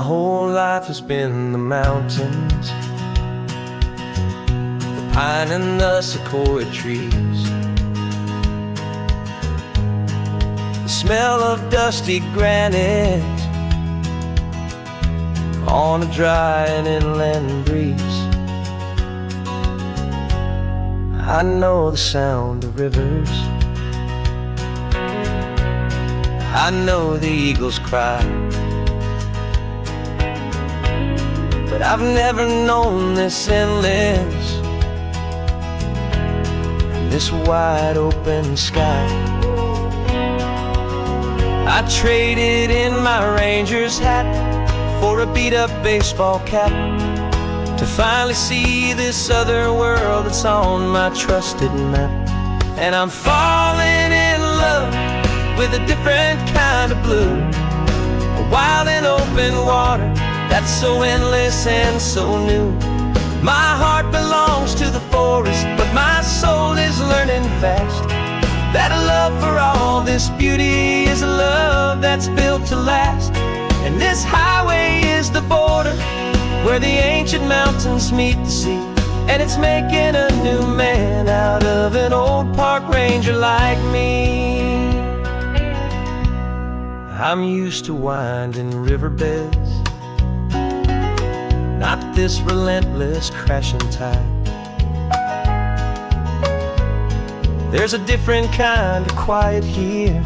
My whole life has been the mountains, the pine and the sequoia trees, the smell of dusty granite on a dry and inland breeze. I know the sound of rivers, I know the eagles cry, but I've never known this endless, this wide open sky. I traded in my ranger's hat for a beat-up baseball cap, to finally see this other world that's on my trusted map. And I'm falling in love with a different kind of blue, a wild and open water that's so endless and so new. My heart belongs to the forest, but my soul is learning fast that a love for all this beauty is a love that's built to last. And this highway is the border where the ancient mountains meet the sea, and it's making a new man out of an old park ranger like me. I'm used to winding riverbeds, not this relentless crashing tide. There's a different kind of quiet here,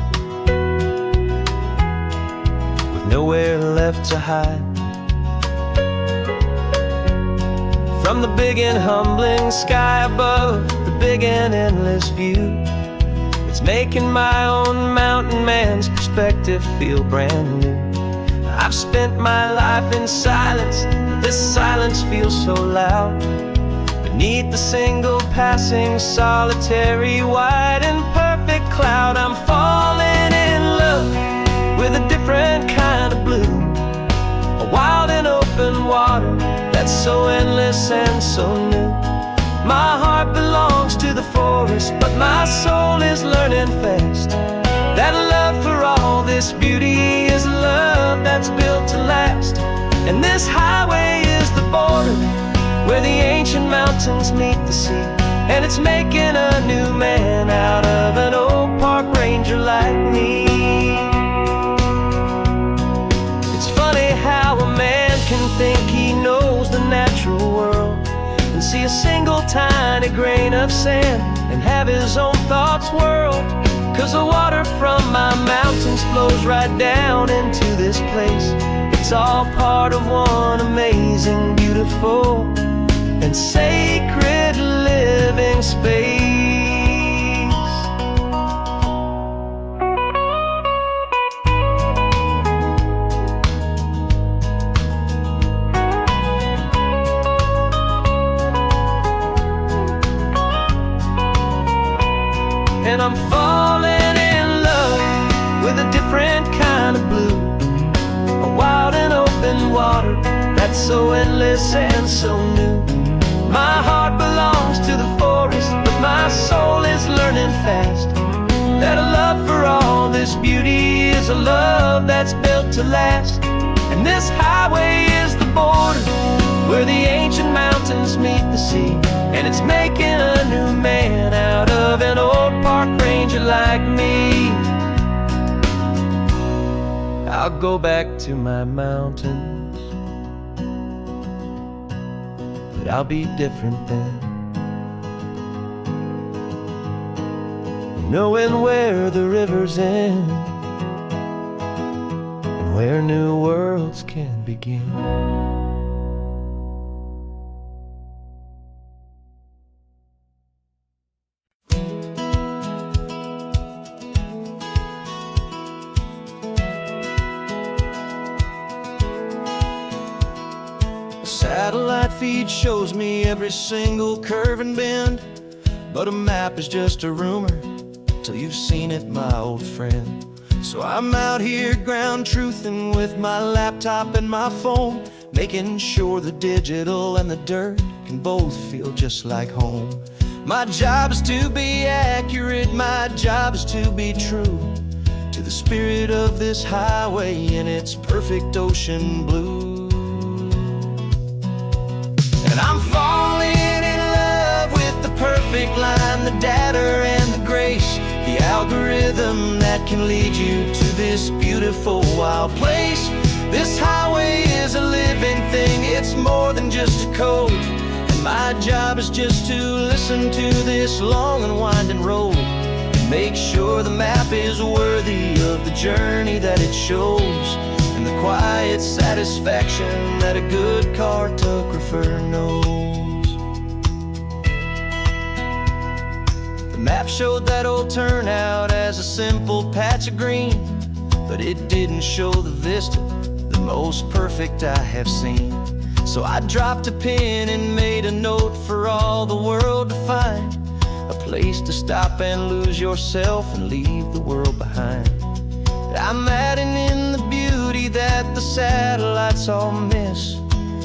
with nowhere left to hide. From the big and humbling sky above, the big and endless view, it's making my own mountain man's perspective feel brand new. I've spent my life in silence, this silence feels so loud. Beneath the single passing solitary white and perfect cloud, I'm falling in love with a different kind of blue, a wild and open water that's so endless and so new. My heart belongs to the forest, but my soul is learning fast that a love for all this beauty is a love that's built to last. And this highway is the border where the ancient mountains meet the sea, and it's making a new man out of an old park ranger like me. It's funny how a man can think he knows the natural world and see a single tiny grain of sand and have his own thoughts whirled. 'Cause the water from my mountains flows right down into this place. It's all part of one amazing, beautiful, and sacred living space. And I'm falling in love with a different kind of blue, a wild and open water that's so endless and so new. My heart belongs to the forest, but my soul is learning fast that a love for all this beauty is a love that's built to last. And this highway is the border where the ancient mountains meet the sea, and it's making a new man out of an old park ranger like me. I'll go back to my mountains, but I'll be different then, knowing where the rivers end and where new worlds can begin. Satellite feed shows me every single curve and bend, but a map is just a rumor till you've seen it, my old friend. So I'm out here ground truthing with my laptop and my phone, making sure the digital and the dirt can both feel just like home. My job is to be accurate, my job is to be true, to the spirit of this highway in its perfect ocean blue. And I'm falling in love with the perfect line, the data and the grace, the algorithm that can lead you to this beautiful wild place. This highway is a living thing, it's more than just a code. And my job is just to listen to this long and winding road and make sure the map is worthy of the journey that it shows, and the quiet satisfaction that a good cartographer knows. The map showed that old turnout as a simple patch of green, but it didn't show the vista, the most perfect I have seen. So I dropped a pin and made a note for all the world to find, a place to stop and lose yourself and leave the world behind. I'm adding in the beauty that the satellites all miss,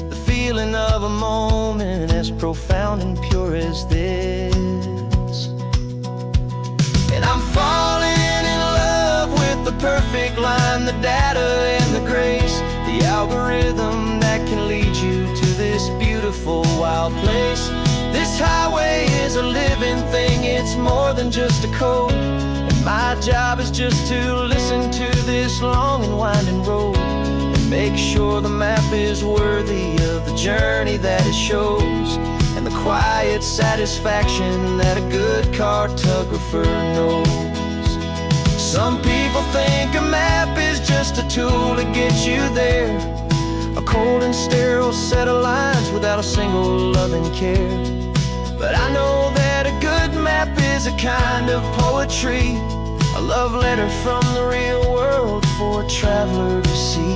the feeling of a moment as profound and pure as this. And I'm falling in love with the perfect line, the data and the grace, the algorithm that can lead you to this beautiful wild place. This highway is a living thing, it's more than just a code. And my job is just to listen to this long and winding road and make sure the map is worthy of the journey that it shows, and the quiet satisfaction that a good cartographer knows. Some people think a map is just a tool to get you there, a cold and sterile set of lines without a single loving care. But I know that a good map is a kind of poetry, a love letter from the real world for a traveler to see.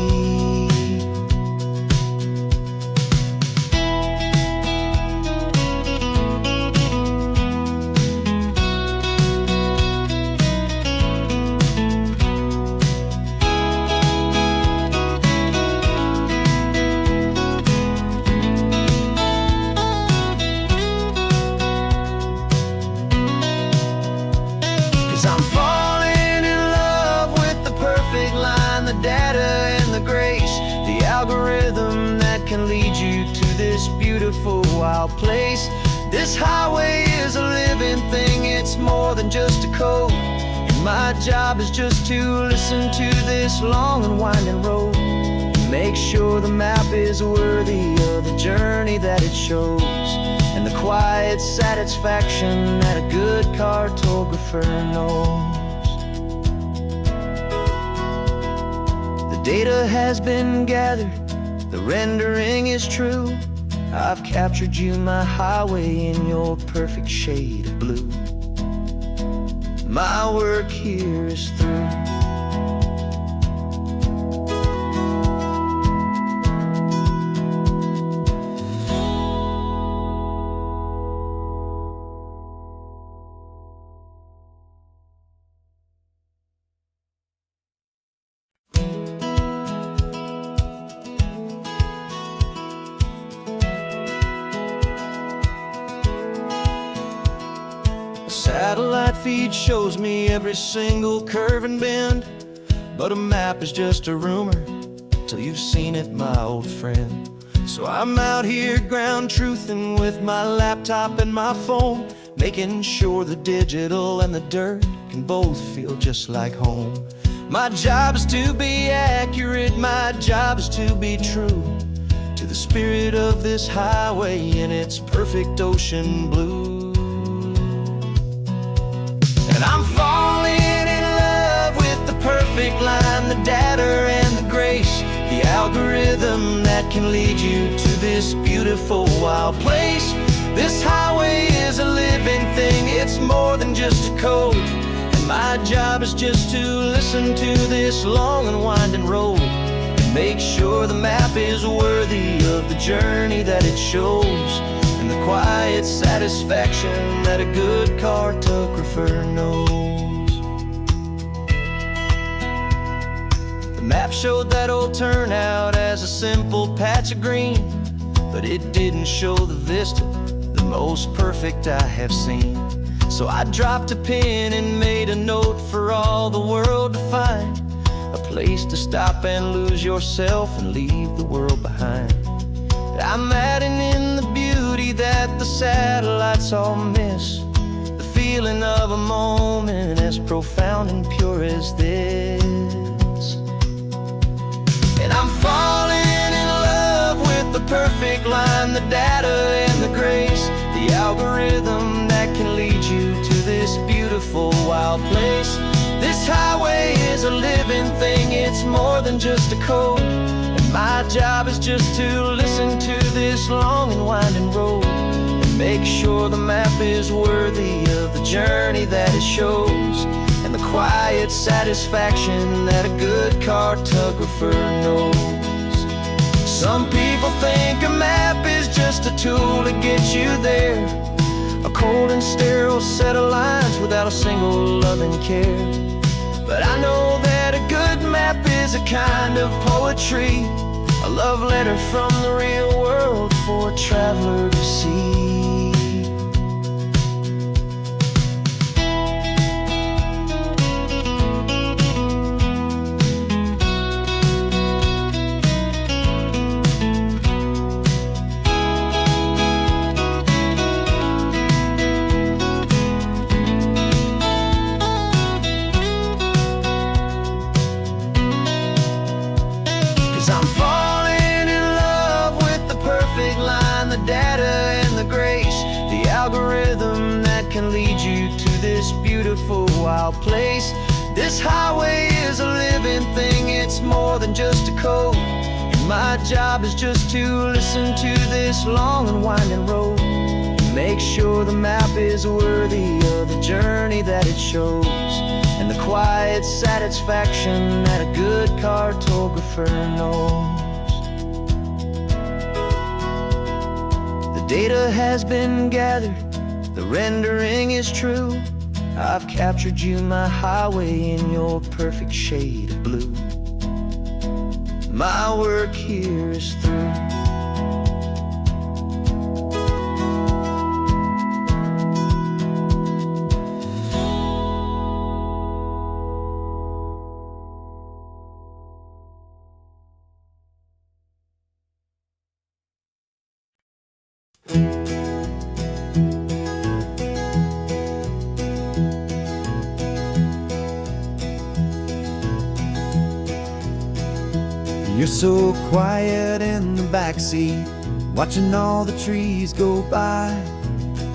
'Cause I'm falling in love with the perfect line, the data and the grace, the algorithm that can lead you to this beautiful wild place. This highway is a living thing, it's more than just a code. And my job is just to listen to this long and winding road and make sure the map is worthy of the journey that it shows, and the quiet satisfaction that a good cartographer knows. The data has been gathered, the rendering is true. I've captured you, my highway, in your perfect shade of blue. My work here is through. Satellite feed shows me every single curve and bend, but a map is just a rumor till you've seen it, my old friend. So I'm out here ground truthing with my laptop and my phone, making sure the digital and the dirt can both feel just like home. My job is to be accurate, my job is to be true to the spirit of this highway in its perfect ocean blue. And I'm falling in love with the perfect line, the data and the grace, the algorithm that can lead you to this beautiful wild place. This highway is a living thing, it's more than just a code. And my job is just to listen to this long and winding road and make sure the map is worthy of the journey that it shows, and the quiet satisfaction that a good cartographer knows. The map showed that old turnout as a simple patch of green, but it didn't show the vista, the most perfect I have seen. So I dropped a pen and made a note for all the world to find, a place to stop and lose yourself and leave the world behind. I'm adding in the beauty that the satellites all miss, the feeling of a moment as profound and pure as this. And I'm falling in love with the perfect line, the data and the grace, the algorithm that can lead you to this beautiful wild place. This highway is a living thing, it's more than just a code. And my job is just to listen to this long and winding road, and make sure the map is worthy of the journey that it shows, and the quiet satisfaction that a good cartographer knows. Some people think a map is just a tool to get you there, a cold and sterile set of lines without a single loving care. But I know that a good map is a kind of poetry, a love letter from the real world for a traveler to see. 'Cause I'm falling in love with the perfect line, the data and the grace, the algorithm that can lead you to this beautiful wild place. This highway is a living thing, it's more than just a code. And my job is just to listen to this long and winding road, and make sure the map is worthy of the journey that it shows, and the quiet satisfaction that a good cartographer knows. The data has been gathered, the rendering is true. I've captured you, my highway, in your perfect shade of blue. My work here is through. You're so quiet in the backseat, watching all the trees go by.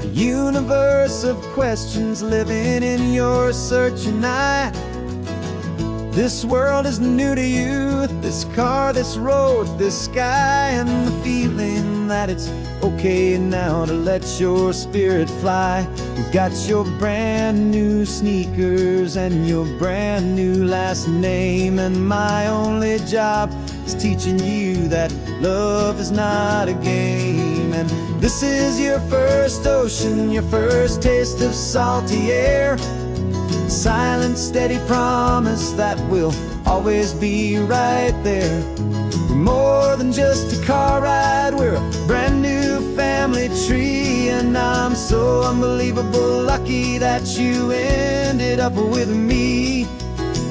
A universe of questions living in your searching eye. This world is new to you, this car, this road, this sky, and the feeling that it's okay now to let your spirit fly. You've got your brand new sneakers and your brand new last name, and my only job is teaching you that love is not a game. And this is your first ocean, your first taste of salty air, silent, steady promise that we'll always be right there. We're more than just a car ride, we're a brand new family tree. And I'm so unbelievable lucky that you ended up with me.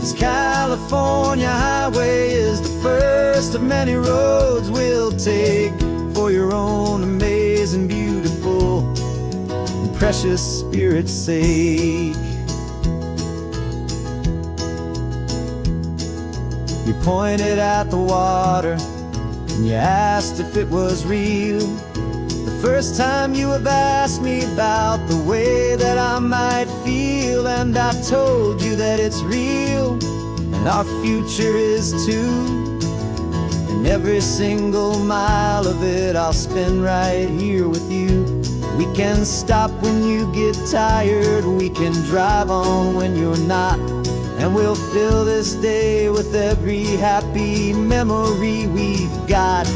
This California highway is the first of many roads we'll take for your own amazing, beautiful, and precious spirit's sake. You pointed at the water and you asked if it was real. The first time you have asked me about the way that I might feel, and I told you that it's real and our future is too. And every single mile of it I'll spend right here with you. We can stop when you get tired, we can drive on when you're not, and we'll fill this day with every happy memory we've got.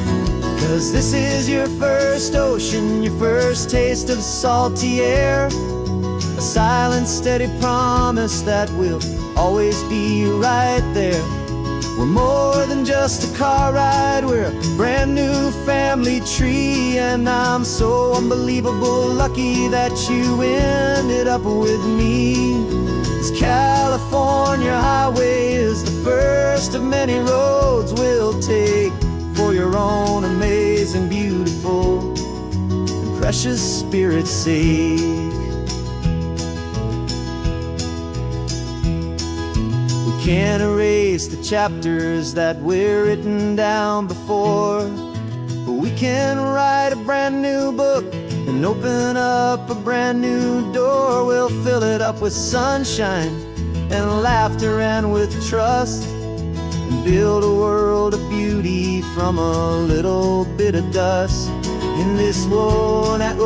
'Cause this is your first ocean, your first taste of salty air, a silent, steady promise that we'll always be right there. We're more than just a car ride, we're a brand new family tree. And I'm so unbelievable lucky that you ended up with me. This California highway is the first of many roads we'll take for your own amazing, beautiful, and precious spirit's sake. Can't erase the chapters that we're written down before, but we can write a brand new book and open up a brand new door. We'll fill it up with sunshine and laughter and with trust, and build a world of beauty from a little bit of dust. In this world that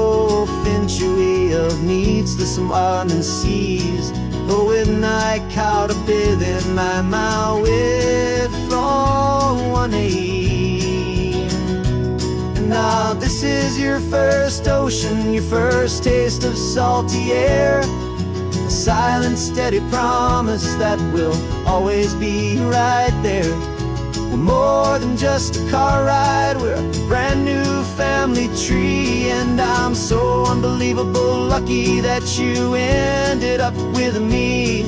century of needs the sun and seas, when I caught a bit in my mouth with from 1 And now this is your first ocean, your first taste of salty air, a silent, steady promise that we'll always be right there. We're more than just a car ride, we're a brand new family tree. And I'm so unbelievable lucky that you ended up with me.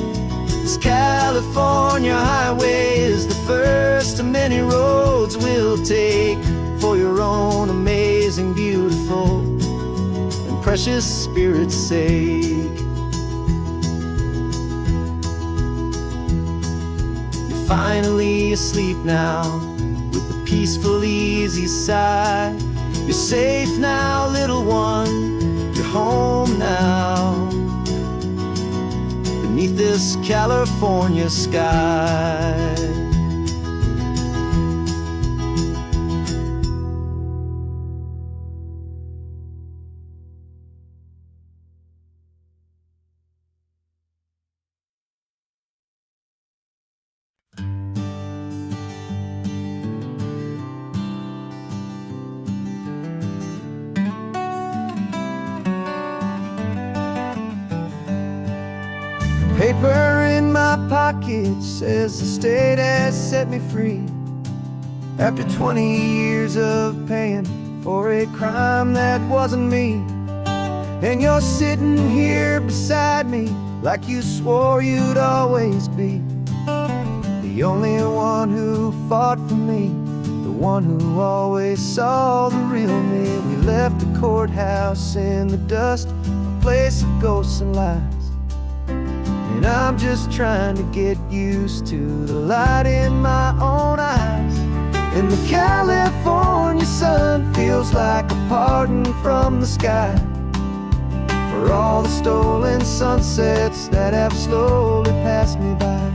This California highway is the first of many roads we'll take for your own amazing, beautiful, and precious spirit's sake. Finally asleep now, with a peaceful, easy sigh. You're safe now, little one, you're home now, beneath this California sky. Paper in my pocket says the state has set me free, after 20 years of paying for a crime that wasn't me. And you're sitting here beside me like you swore you'd always be, the only one who fought for me, the one who always saw the real me. We left the courthouse in the dust, a place of ghosts and lies. And I'm just trying to get used to the light in my own eyes. And the California sun feels like a pardon from the sky for all the stolen sunsets that have slowly passed me by.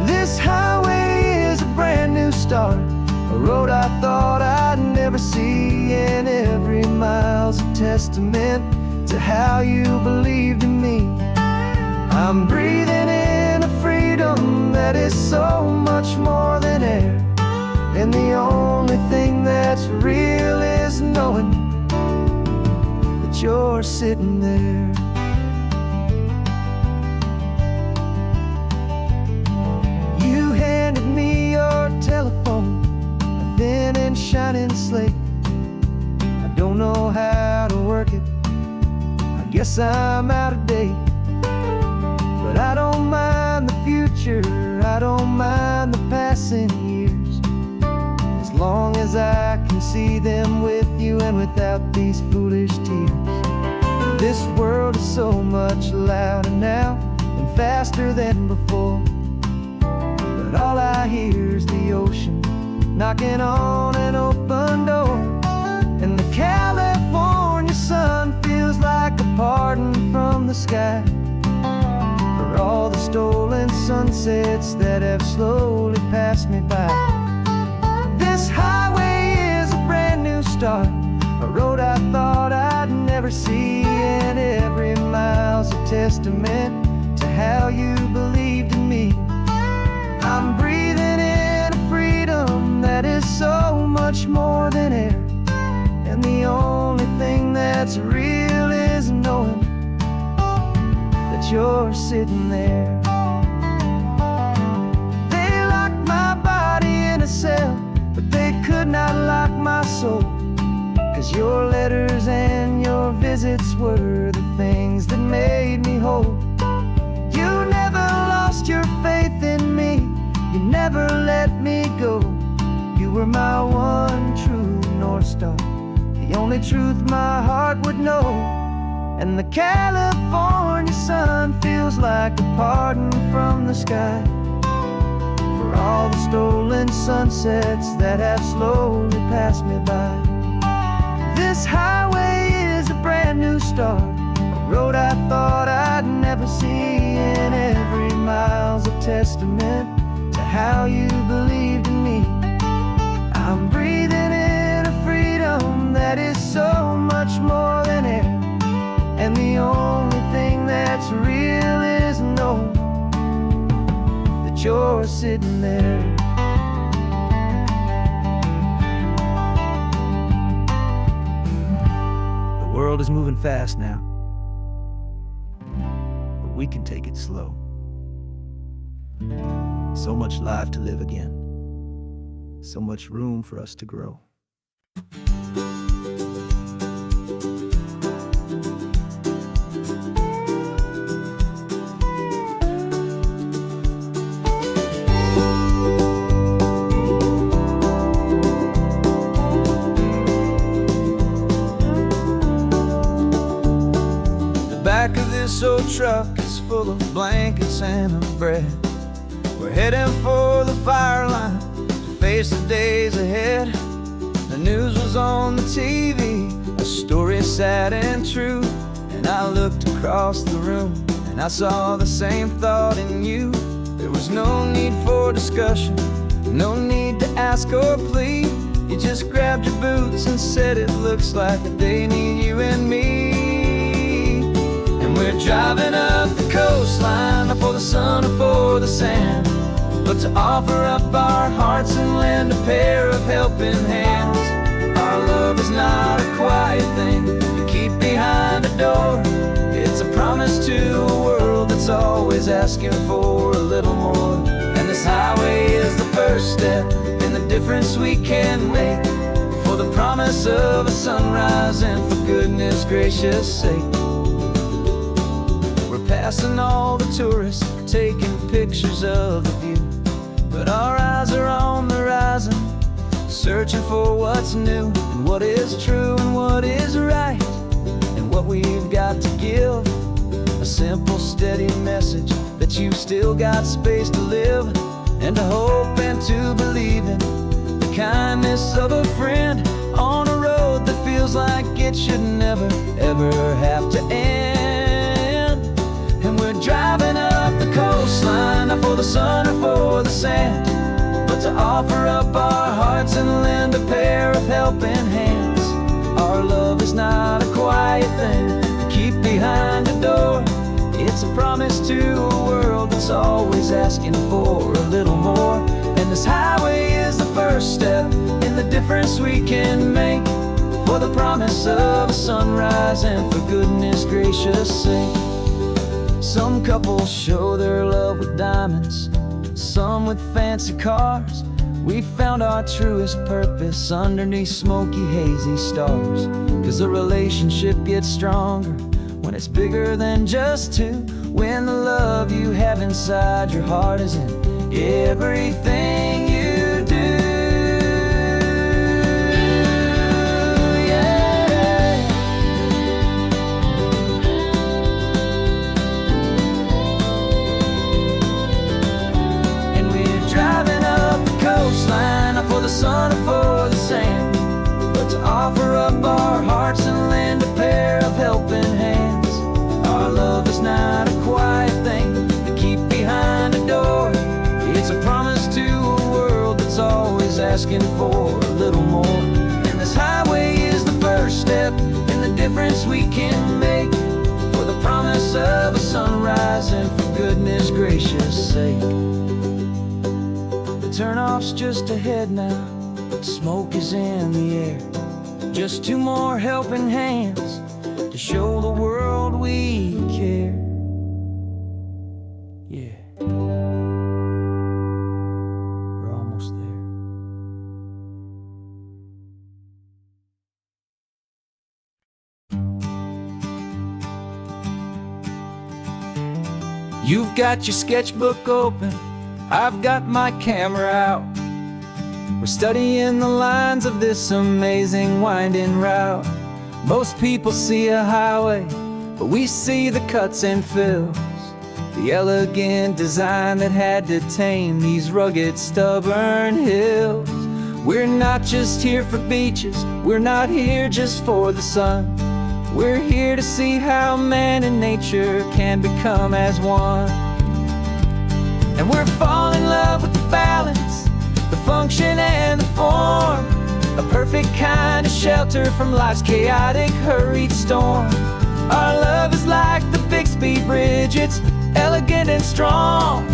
This highway is a brand new start, a road I thought I'd never see. And every mile's a testament to how you believed in me. I'm breathing in a freedom that is so much more than air, and the only thing that's real is knowing that you're sitting there. You handed me your telephone, a thin and shining slate. I don't know how to work it, I guess I'm out of date. But I don't mind the future, I don't mind the passing years, as long as I can see them with you and without these foolish tears. This world is so much louder now and faster than before, but all I hear is the ocean knocking on an open door. And the California sun feels like a pardon from the sky for all the stolen sunsets that have slowly passed me by. This highway is a brand new start, a road I thought I'd never see. And every mile's a testament to how you believed in me. I'm breathing in a freedom that is so much more than air, and the only thing that's real is knowing that you're sitting there. They locked my visits were the things that made me whole. You never lost your faith in me, you never let me go. You were my one true North Star, the only truth my heart would know. And the California sun feels like a pardon from the sky for all the stolen sunsets that have slowly passed me by. This highway is a brand new start, a road I thought I'd never see, and every mile's a testament to how you believed in me. I'm breathing in a freedom that is so much more than air, and the only thing that's real is knowing that you're sitting there. The world is moving fast now, but we can take it slow. So much life to live again, so much room for us to grow. The back of this old truck is full of blankets and of bread. We're heading for the fire line to face the days ahead. The news was on the TV, a story sad and true. And I looked across the room and I saw the same thought in you. There was no need for discussion, no need to ask or plead. You just grabbed your boots and said it looks like the day need you and me. And we're driving up the coastline, not for the sun or for the sand, but to offer up our hearts and lend a pair of helping hands. Our love is not a quiet thing you keep behind a door. It's a promise to a world that's always asking for a little more. And this highway is the first step in the difference we can make, for the promise of a sunrise and for goodness gracious sake. We're passing all the tourists, taking pictures of the view, but our eyes are on the horizon, searching for what's new and what is true and what is right, and what we've got to give. A simple, steady message that you've still got space to live, and to hope and to believe in the kindness of a friend on a road that feels like it should never, ever have to end. And we're driving up the coastline, not for the sun or for the sand, but to offer up our hearts and lend a pair of helping hands. Our love is not a quiet thing to keep behind a door. It's a promise to a world that's always asking for a little more. And this highway is the first step in the difference we can make, for the promise of a sunrise and for goodness gracious sake. Some couples show their love with diamonds, some with fancy cars. We found our truest purpose underneath smoky, hazy stars. 'Cause the relationship gets stronger when it's bigger than just two, when the love you have inside your heart is in everything you do. Yeah. And we're driving up the coastline, not for the sun or for the sand, but to offer up our hearts and lend a pair of helping hands. Our love is not a quiet thing to keep behind a door. It's a promise to a world that's always asking for a little more. And this highway is the first step in the difference we can make, for the promise of a sunrise and for goodness gracious sake. The turnoff's just ahead now, smoke is in the air. Just two more helping hands to show the world we care. Yeah. We're almost there. You've got your sketchbook open, I've got my camera out. We're studying the lines of this amazing winding route. Most people see a highway, but we see the cuts and fills, the elegant design that had to tame these rugged, stubborn hills. We're not just here for beaches, we're not here just for the sun. We're here to see how man and nature can become as one. And we're falling in love with the balance, the function and the form, a perfect kind of shelter from life's chaotic, hurried storm. Our love is like the Bixby Bridge, it's elegant and strong,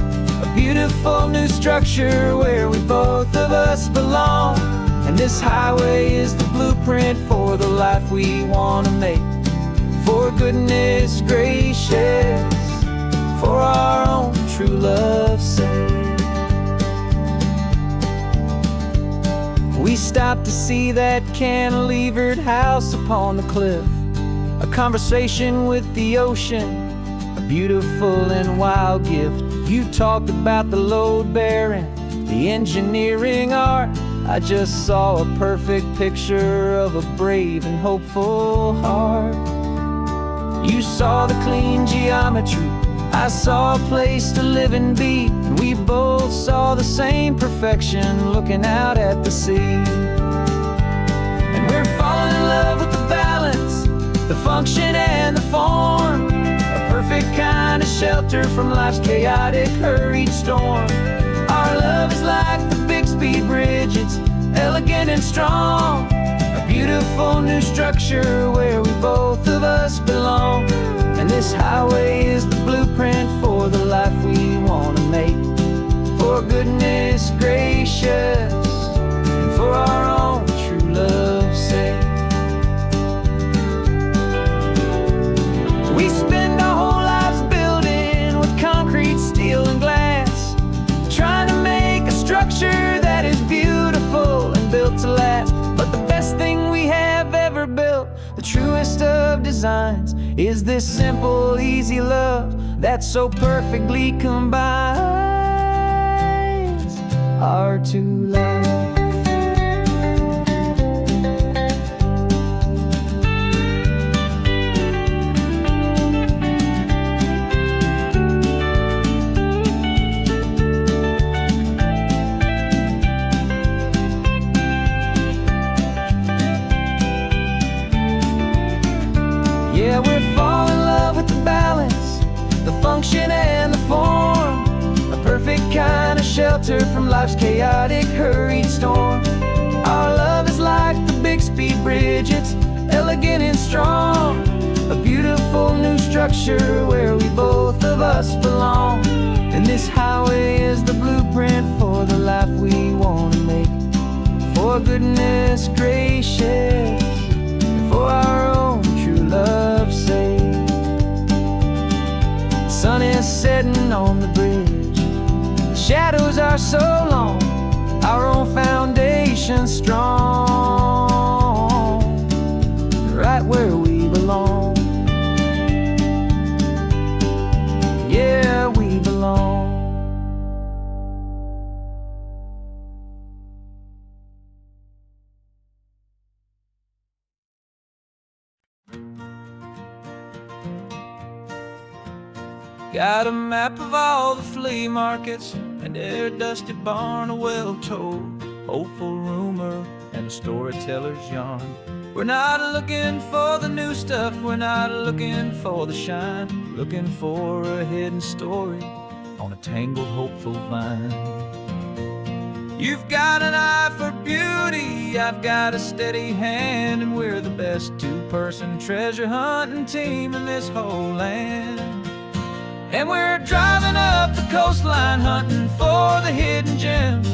a beautiful new structure where we both of us belong. And this highway is the blueprint for the life we want to make. For goodness gracious, for our own true love's sake. We stopped to see that cantilevered house upon the cliff, a conversation with the ocean, a beautiful and wild gift. You talked about the load bearing, the engineering art. I just saw a perfect picture of a brave and hopeful heart. You saw the clean geometry, I saw a place to live and be, and we both saw the same perfection looking out at the sea. And we're falling in love with the balance, the function and the form, a perfect kind of shelter from life's chaotic, hurried storm. Our love is like the Bixby Bridge, it's elegant and strong, a beautiful new structure where we both of us belong. And this highway is the blueprint for the life we want to make. For goodness gracious, and for our own true love's sake. We spend our whole lives building with concrete, steel and glass, trying to make a structure that is beautiful and built to last. But the best thing we have ever built, the truest of designs, is this simple, easy love that so perfectly combines our two lives. Yeah, we're falling in love with the balance, the function and the form, a perfect kind of shelter from life's chaotic, hurried storm. Our love is like the Bixby Bridge, it's elegant and strong, a beautiful new structure where we both of us belong. And this highway is the blueprint for the life we want to make. For goodness gracious, for our own true love's sake. The sun is setting on the bridge, the shadows are so long, our own foundation strong, right where we belong. Yeah, we belong. Got a map of all the flea markets and their dusty barn, a well-told, hopeful rumor, and a storyteller's yarn. We're not looking for the new stuff, we're not looking for the shine, looking for a hidden story on a tangled, hopeful vine. You've got an eye for beauty, I've got a steady hand, and we're the best two-person treasure hunting team in this whole land. And we're driving up the coastline hunting for the hidden gems,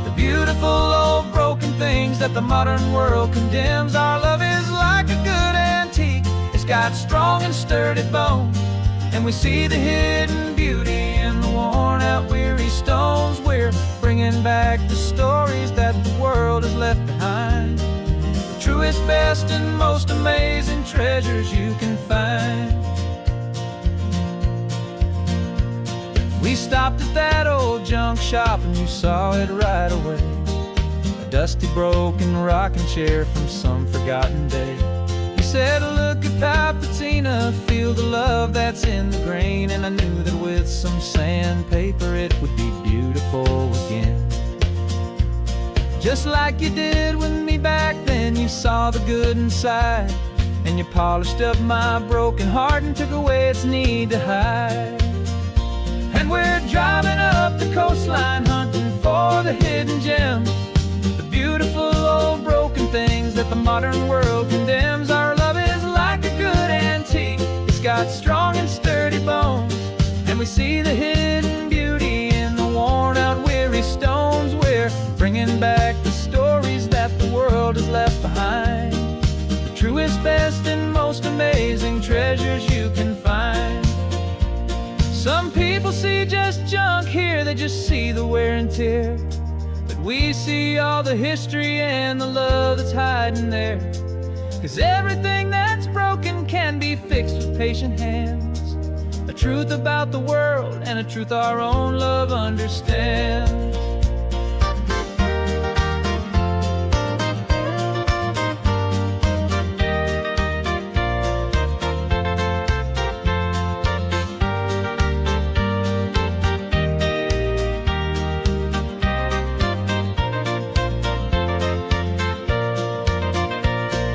the beautiful old broken things that the modern world condemns. Our love is like a good antique, it's got strong and sturdy bones, and we see the hidden beauty in the worn out weary stones. We're bringing back the stories that the world has left behind, the truest, best and most amazing treasures you can find. stopped at that old junk shop and you saw it right away. A dusty, broken rocking chair from some forgotten day. You said, look at that patina, feel the love that's in the grain. And I knew that with some sandpaper it would be beautiful again. Just like you did with me back then, you saw the good inside, and you polished up my broken heart and took away its need to hide. And we're driving up the coastline, hunting for the hidden gems, the beautiful old broken things that the modern world condemns. Our love is like a good antique, it's got strong and sturdy bones, and we see the hidden beauty in the worn out weary stones. We're bringing back the stories that the world has left behind, the truest, best, and most amazing treasures you can find. Some people see just junk here, they just see the wear and tear, but we see all the history and the love that's hiding there. 'Cause everything that's broken can be fixed with patient hands, a truth about the world and a truth our own love understands.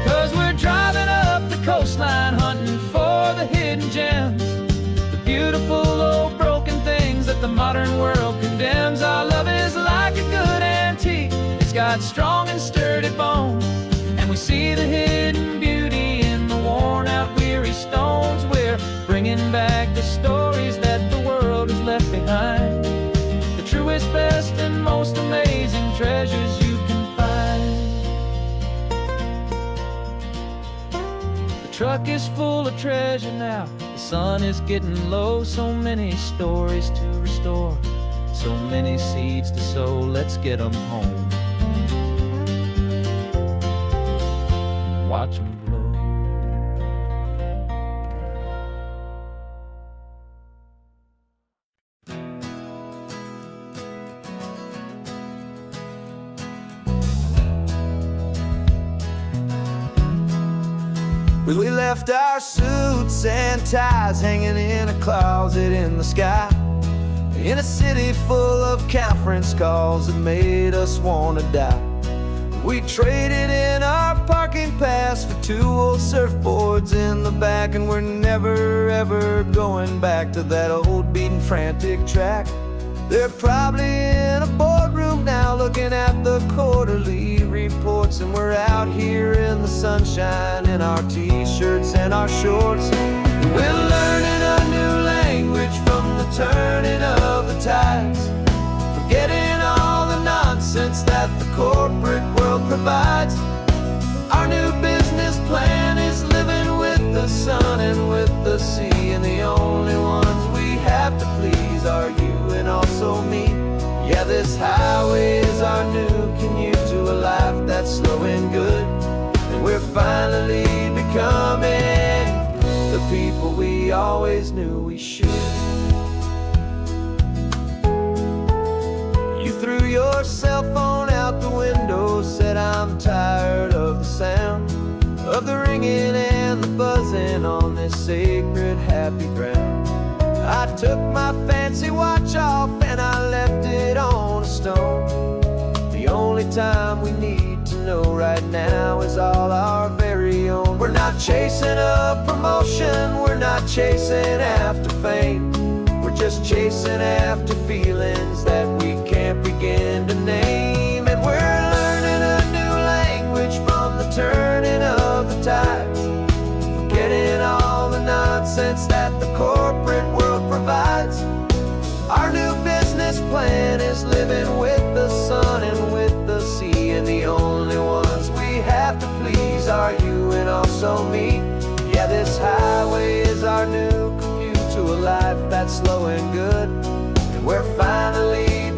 'Cause we're driving up the coastline, hunting for the hidden gems, the beautiful old broken things that the modern world condemns. Our love is like a good antique, it's got strong and sturdy bones, and we see the hidden beauty in the worn out weary stones. We're bringing back the stories that the world has left behind, the truest, best, and most amazing treasures you can find. The truck is full of treasure now, the sun is getting low. So many stories to restore, so many seeds to sow. Let's get them home, watch them blow. We left our suits and ties hanging in a closet in the sky, in a city full of conference calls that made us wanna die. We traded in our parking pass for 2 old surfboards in the back, and we're never ever going back to that old beaten frantic track. They're probably in a boardroom now looking at the quarterly reports, and we're out here in the sunshine in our t-shirts and our shorts. We're learning a new language from the turning of the tides, forgetting all the nonsense that the corporate world provides. Our new business plan is living with the sun and with the sea, and the only ones we have to please are you and also me. Yeah, this highway is our new commute to a life that's slow and good, and we're finally becoming the people we always knew we should. You threw your cell phone out the window, said I'm tired of the sound of the ringing and the buzzing on this sacred happy ground. I took my fancy watch off and I left it on a stone. The only time we need to know right now is all our very own. We're not chasing a promotion, we're not chasing after fame, we're just chasing after feelings that we can't begin to name. And we're learning a new language from the turning of the tides, forgetting all the nonsense that the corporate world provides. Our new business plan is living with the sun and with the sea, and the only ones we have to please are you and also me. Yeah, this highway is our new commute to a life that's slow and good, and we're finally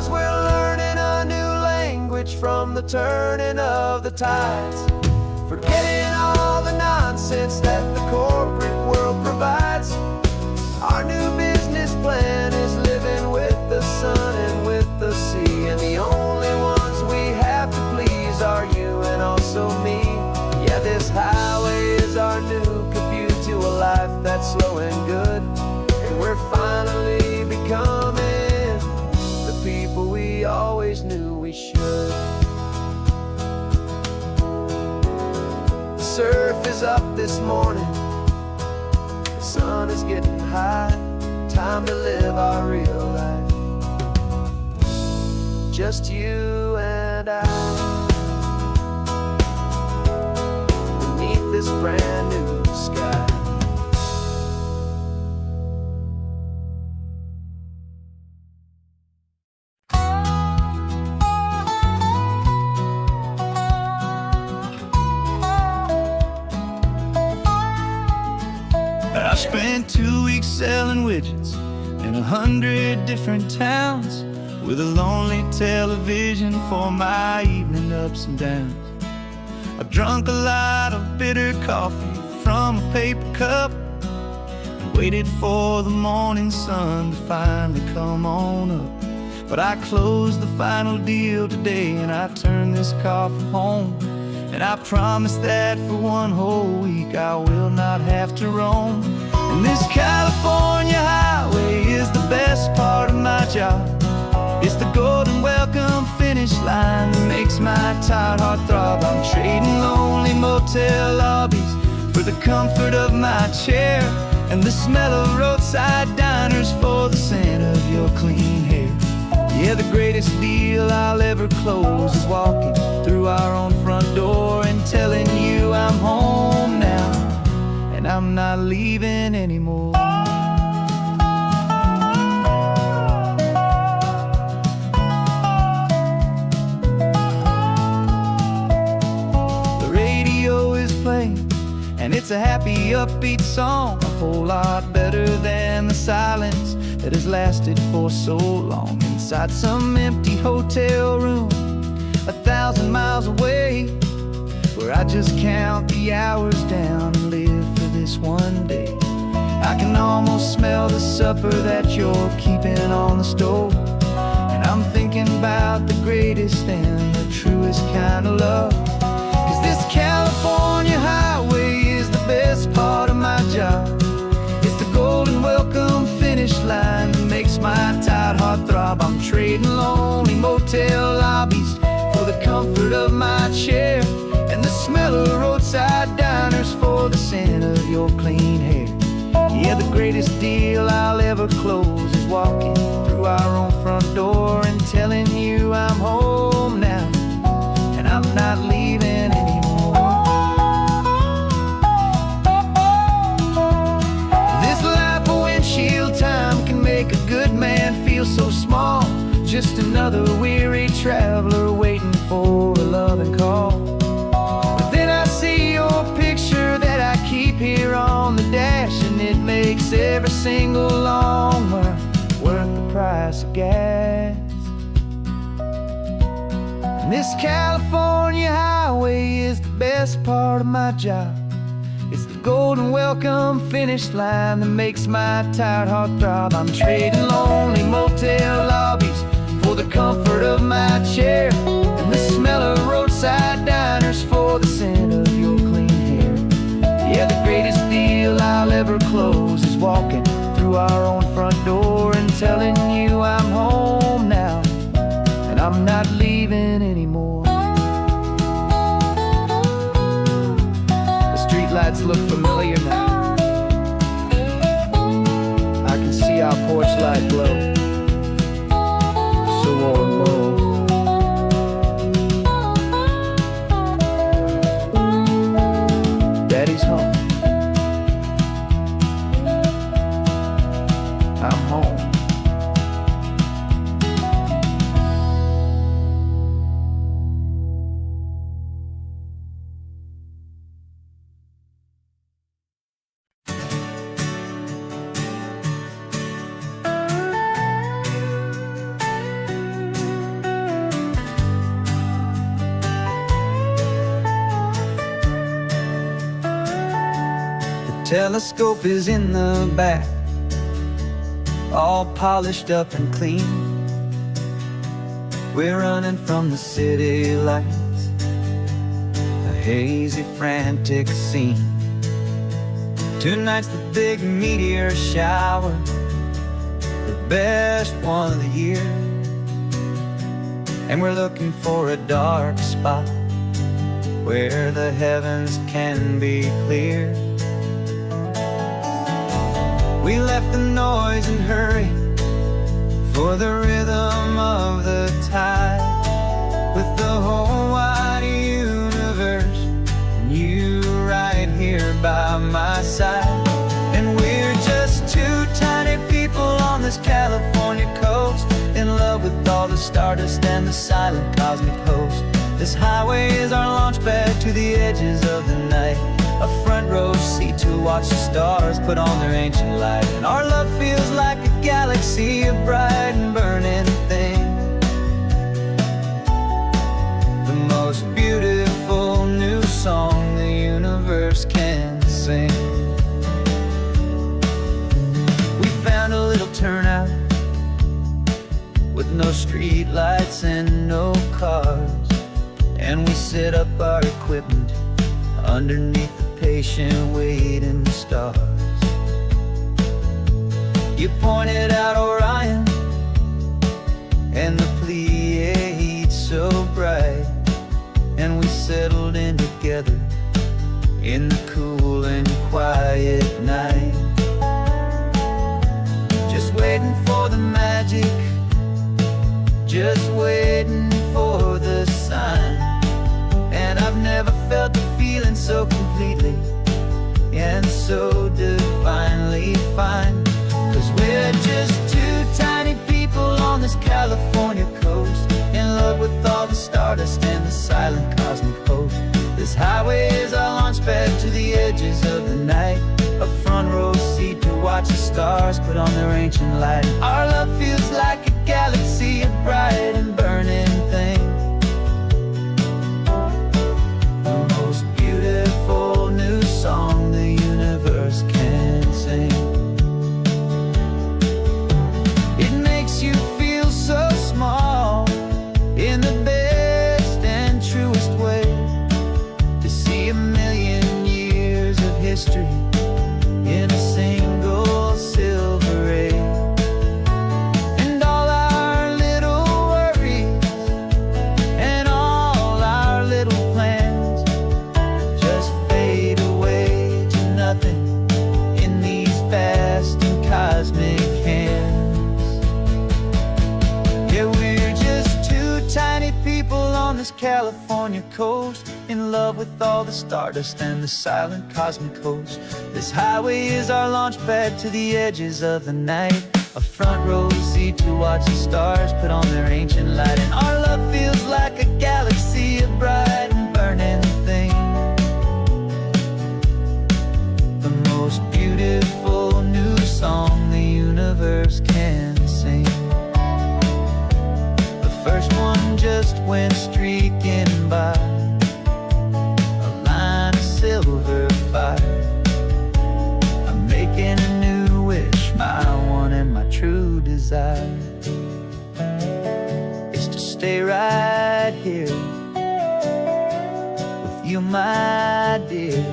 'cause we're learning a new language from the turning of the tides. Forgetting all the nonsense that the corporate world provides. Our new business plan is living with the sun and with the sea, and the only ones we have to please are you and also me. Yeah, this highway is our new commute to a life that's slow and good, and we're finally becoming the people we always knew we should. The surf is up this morning, the sun is getting high. Time to live our real life, just you and I, beneath this brand new sky. I spent 2 weeks selling widgets in 100 different towns, with a lonely television for my evening ups and downs. I've drunk a lot of bitter coffee from a paper cup, and waited for the morning sun to finally come on up. But I closed the final deal today, and I turned this car for home. And I promise that for one whole week I will not have to roam. And this California highway is the best part of my job. It's the golden welcome finish line that makes my tired heart throb. I'm trading lonely motel lobbies for the comfort of my chair, and the smell of roadside diners for the scent of your clean hair. Yeah, the greatest deal I'll ever close is walking through our own front door and telling you I'm home now, and I'm not leaving anymore. The radio is playing, and it's a happy, upbeat song, a whole lot better than the silence that has lasted for so long. Inside some empty hotel room 1,000 miles away, where I just count the hours down and live for this one day. I can almost smell the supper that you're keeping on the stove, and I'm thinking about the greatest and the truest kind of love. 'Cause this California highway is the best part of my job. It's the golden welcome finish line that makes my tired heart throb. I'm trading lonely motel lobbies for the comfort of my chair, and the smell of roadside diners for the scent of your clean hair. Yeah, the greatest deal I'll ever close is walking through our own front door and telling you I'm home now, and I'm not leaving anymore. This life of windshield time can make a good man feel so small, just another weary traveler waiting for a loving call. But then I see your picture that I keep here on the dash, and it makes every single long mile worth the price of gas. And this California highway is the best part of my job. It's the golden welcome finish line that makes my tired heart throb. I'm trading lonely motel lobbies for the comfort of my chair, and the smell of roadside diners for the scent of your clean hair. Yeah, the greatest deal I'll ever close is walking through our own front door and telling you I'm home now, and I'm not leaving anymore. The streetlights look familiar now. I can see our porch light glow, so warm, low. Daddy's home. I'm home. Telescope is in the back, all polished up and clean. We're running from the city lights, a hazy, frantic scene. Tonight's the big meteor shower, the best one of the year. And we're looking for a dark spot where the heavens can be clear. We left the noise and hurry for the rhythm of the tide, with the whole wide universe and you right here by my side. And we're just two tiny people on this California coast, in love with all the stardust and the silent cosmic host. This highway is our launch pad to the edges of the night, a front row seat to watch the stars put on their ancient light. And our love feels like a galaxy, a bright and burning thing, the most beautiful new song the universe can sing. We found a little turnout with no street lights and no cars, and we set up our equipment underneath the patient waiting stars. You pointed out Orion and the Pleiades so bright, and we settled in together in the cool and quiet night, just waiting for the magic, just waiting for the sign. And I've never felt the feeling so completely and so divinely fine, 'cause we're just two tiny people on this California coast, in love with all the stardust and the silent cosmic host. This highway is our launch pad to the edges of the night, a front row seat to watch the stars put on their ancient light. Our love feels like a galaxy, a bright and burning thing, the most beautiful new song the universe can sing. It makes you feel so small in the best and truest way, to see a million years of history in a single silver ray. And all our little worries and all our little plans just fade away to nothing in these vast and cosmic hands. Yeah, we're just two tiny people on this California coast, in love with all the stardust and the silent cosmic host. This highway is our launch pad to the edges of the night, a front row seat to watch the stars put on their ancient light. And our love feels like a galaxy, a bright and burning thing, the most beautiful new song the universe can sing. The first one just went streaking by, a line of silver fire. I'm making a new wish, my one and my true desire is to stay right here with you, my dear.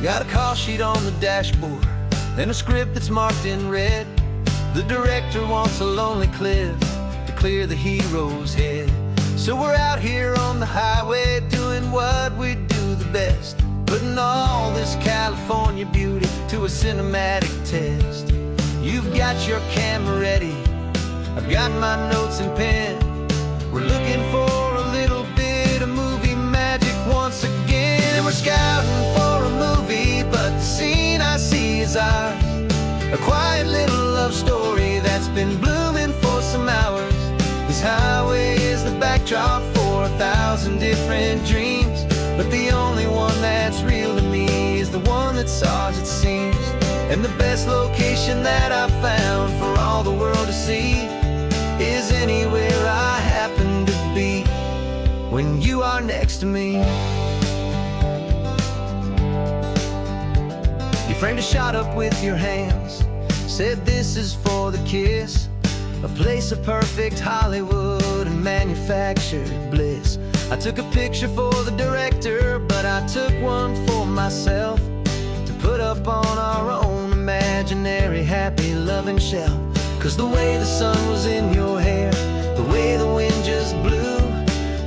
Got a call sheet on the dashboard and a script that's marked in red. The director wants a lonely cliff to clear the hero's head. So we're out here on the highway doing what we do the best, putting all this California beauty to a cinematic test. You've got your camera ready, I've got my notes and pen. We're looking for a little bit of movie magic once again. And we're scouting for a movie, but the scene I see is ours, a quiet little love story that's been blooming for some hours. This highway is the backdrop for 1,000 different dreams. best location that I've found for all the world to see is anywhere I happen to be when you are next to me. You framed a shot up with your hands, said this is for the kiss, a place of perfect Hollywood and manufactured bliss. I took a picture for the director, but I took one for myself to put up on our own imaginary happy loving shelf. 'Cause the way the sun was in your hair, the way the wind just blew,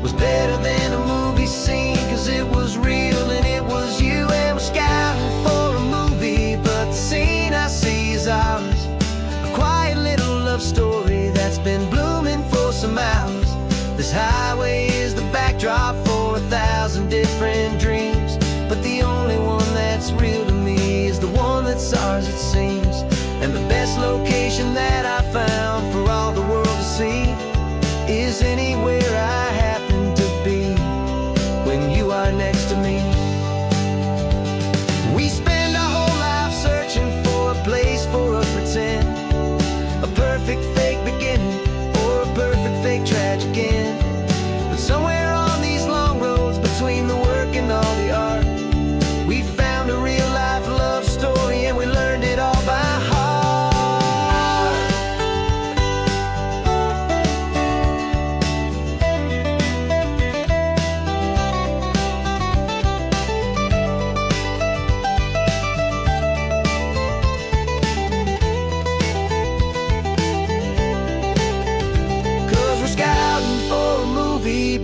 was better than a movie scene. 'Cause it was real and it was you, and we're scouting for a movie, but the scene I see is ours. A quiet little love story that's been blooming for some hours. This highway is the backdrop for 1,000 different dreams, but the only one that's real to me is the one that's ours, it seems. And the best location that I found for all the world to see is anywhere I happen to be when you are next to me. We spend our whole life searching for a place for a pretend, a perfect fake beginning or a perfect fake tragic end. But somewhere on these long roads between the work and all the art, we found a real life love story, and we learned it all by heart.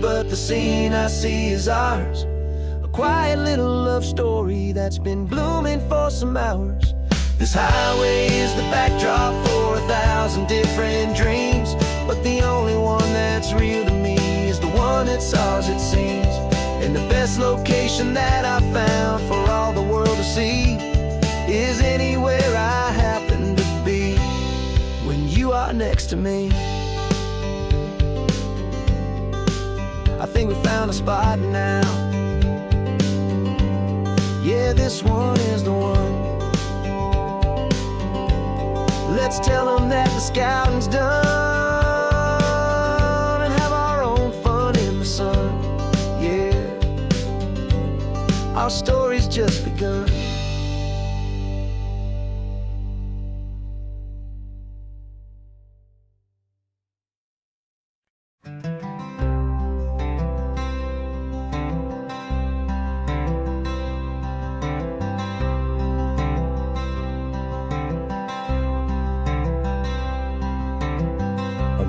But the scene I see is ours, a quiet little love story that's been blooming for some hours. This highway is the backdrop for 1,000 different dreams, but the only one that's real to me is the one that's ours, it seems. And the best location that I found for all the world to see is anywhere I happen to be when you are next to me. I think we found a spot now. Yeah, this one is the one. Let's tell them that the scouting's done and have our own fun in the sun. Yeah, our story's just begun.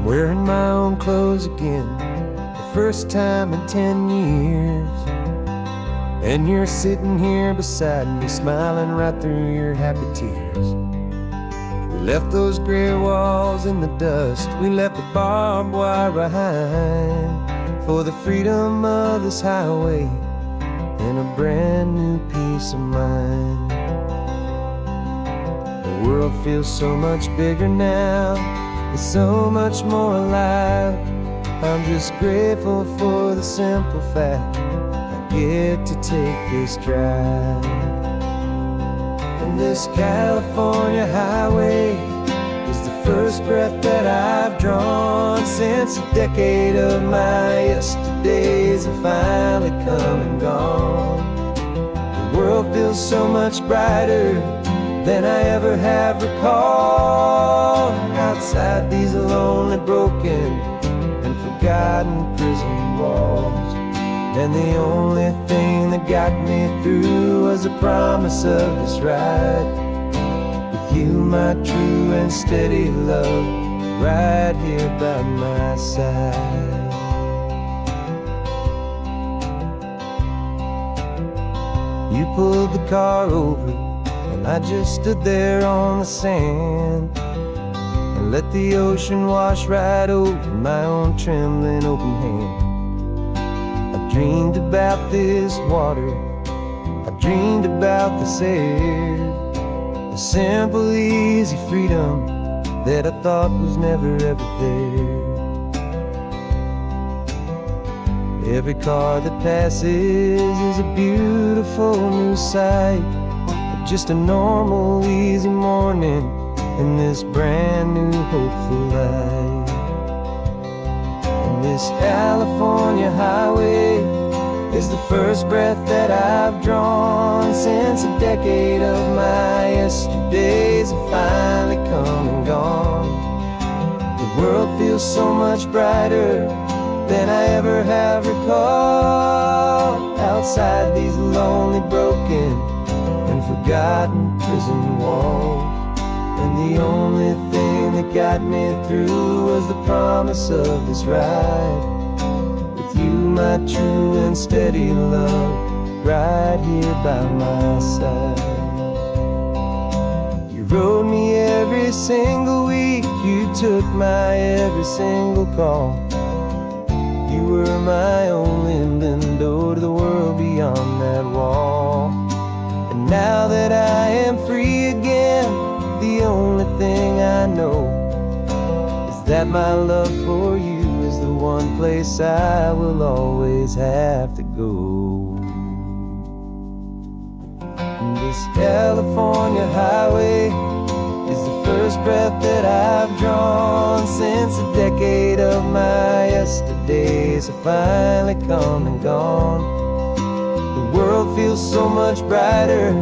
Wearing my own clothes again, the first time in 10 years. And you're sitting here beside me, smiling right through your happy tears. We left those gray walls in the dust, we left the barbed wire behind, for the freedom of this highway and a brand new peace of mind. The world feels so much bigger now, it's so much more alive. I'm just grateful for the simple fact I get to take this drive. And this California highway is the first breath that I've drawn since a decade of my yesterdays have finally come and gone. The world feels so much brighter than I ever have recalled. Outside these lonely, broken, and forgotten prison walls, and the only thing that got me through was the promise of this ride with you, my true and steady love, right here by my side. You pulled the car over, and I just stood there on the sand and let the ocean wash right over my own trembling open hand. I dreamed about this water, I dreamed about this air, the simple, easy freedom that I thought was never ever there. Every car that passes is a beautiful new sight, just a normal, easy morning in this brand new, hopeful life. And this California highway is the first breath that I've drawn since a decade of my yesterdays have finally come and gone. The world feels so much brighter than I ever have recalled, outside these lonely, broken, and forgotten prison walls. And the only thing that got me through was the promise of this ride with you, my true and steady love, right here by my side. You rode me every single week, you took my every single call. You were my only window to the world beyond that wall. And now that I am free again, the only thing I know is that my love for you is the one place I will always have to go. And this California highway is the first breath that I've drawn since a decade of my yesterdays have finally come and gone. The world feels so much brighter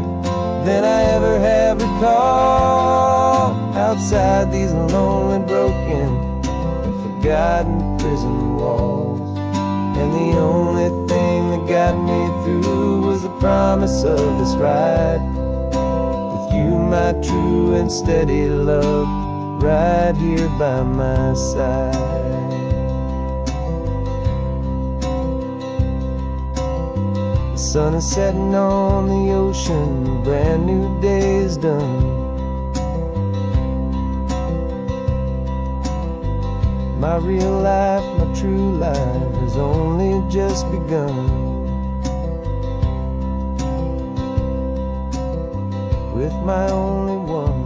than I ever have recalled, outside these lonely, broken, and forgotten prison walls. And the only thing that got me through was the promise of this ride with you, my true and steady love, right here by my side. The sun is setting on the ocean, a brand new day is done. My real life, my true life has only just begun. With my only one.